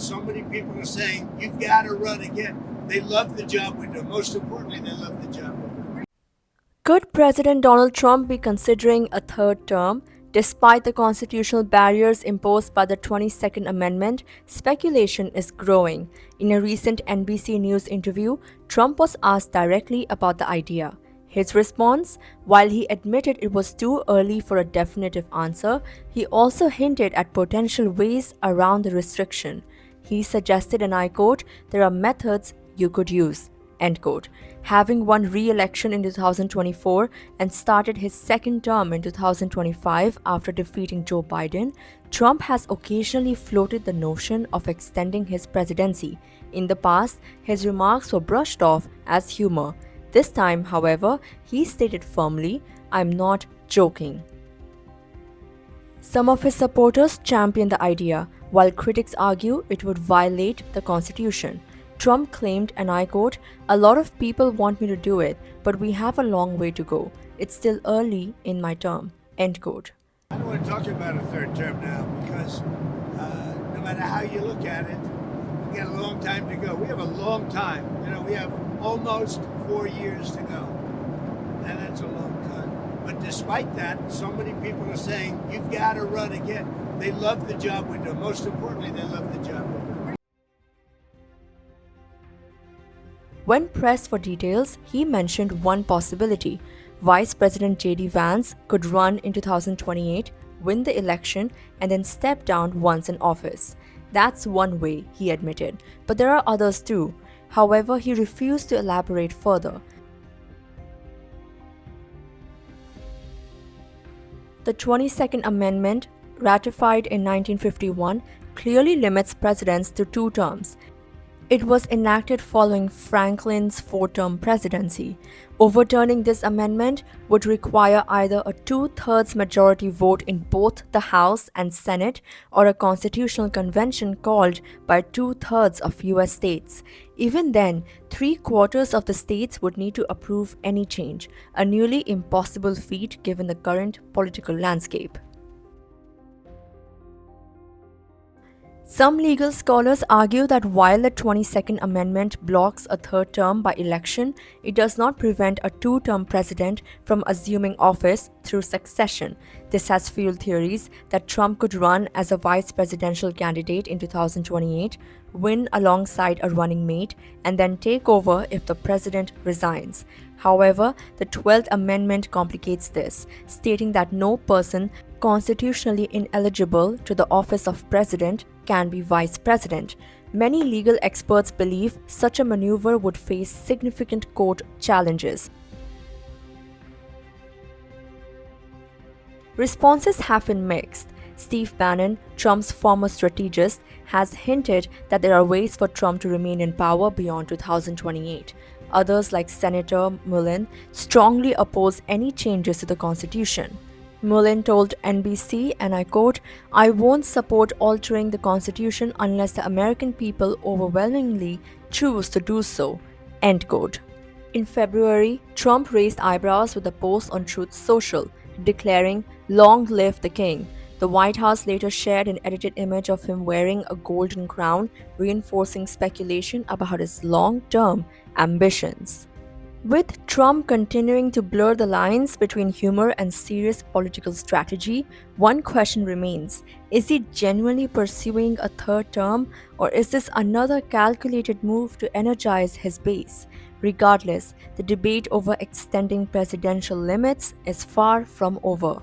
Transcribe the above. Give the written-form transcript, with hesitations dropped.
so many people are saying, you got to run again. They love the job window. Most importantly, they love the job window. Could President Donald Trump be considering a third term? Despite the constitutional barriers imposed by the 22nd Amendment, speculation is growing. In a recent NBC News interview, Trump was asked directly about the idea. His response, while he admitted it was too early for a definitive answer, he also hinted at potential ways around the restriction. He suggested, and I quote, "There are methods you could use." End quote. Having won re-election in 2024 and started his second term in 2025 after defeating Joe Biden, Trump has occasionally floated the notion of extending his presidency. In the past, his remarks were brushed off as humor. This time, however, he stated firmly, "I'm not joking." Some of his supporters champion the idea, while critics argue it would violate the Constitution. Trump claimed, and I quote, "A lot of people want me to do it, but we have a long way to go. It's still early in my term." End quote. I don't want to talk about a third term now because no matter how you look at it, we got a long time to go. We have a long time. We have almost 4 years to go. And that's a long time. But despite that, so many people are saying, you got to run again. They love the job window. Most importantly, they love the job window. When pressed for details, he mentioned one possibility. Vice President J.D. Vance could run in 2028, win the election, and then step down once in office. That's one way, he admitted, but there are others too. However, he refused to elaborate further. The 22nd Amendment, ratified in 1951, clearly limits presidents to 2 terms. It was enacted following Franklin's 4-term presidency. Overturning this amendment would require either a 2/3 majority vote in both the House and Senate or a constitutional convention called by 2/3 of US states. Even then, 3/4 of the states would need to approve any change, a nearly impossible feat given the current political landscape. Some legal scholars argue that while the 22nd Amendment blocks a third term by election, it does not prevent a 2-term president from assuming office through succession. This has fueled theories that Trump could run as a vice presidential candidate in 2028, win alongside a running mate, and then take over if the president resigns. However, the 12th Amendment complicates this, stating that no person constitutionally ineligible to the office of president can be vice president. Many legal experts believe such a maneuver would face significant court challenges. Responses have been mixed. Steve Bannon, Trump's former strategist, has hinted that there are ways for Trump to remain in power beyond 2028. Others, like Senator Mullin, strongly oppose any changes to the Constitution. Mullin told NBC, and I quote, "I won't support altering the Constitution unless the American people overwhelmingly choose to do so." End quote. In February, Trump raised eyebrows with a post on Truth Social, declaring, "Long live the king." The White House later shared an edited image of him wearing a golden crown, reinforcing speculation about his long-term ambitions. With Trump continuing to blur the lines between humor and serious political strategy, one question remains. Is he genuinely pursuing a third term, or is this another calculated move to energize his base? Regardless, the debate over extending presidential limits is far from over.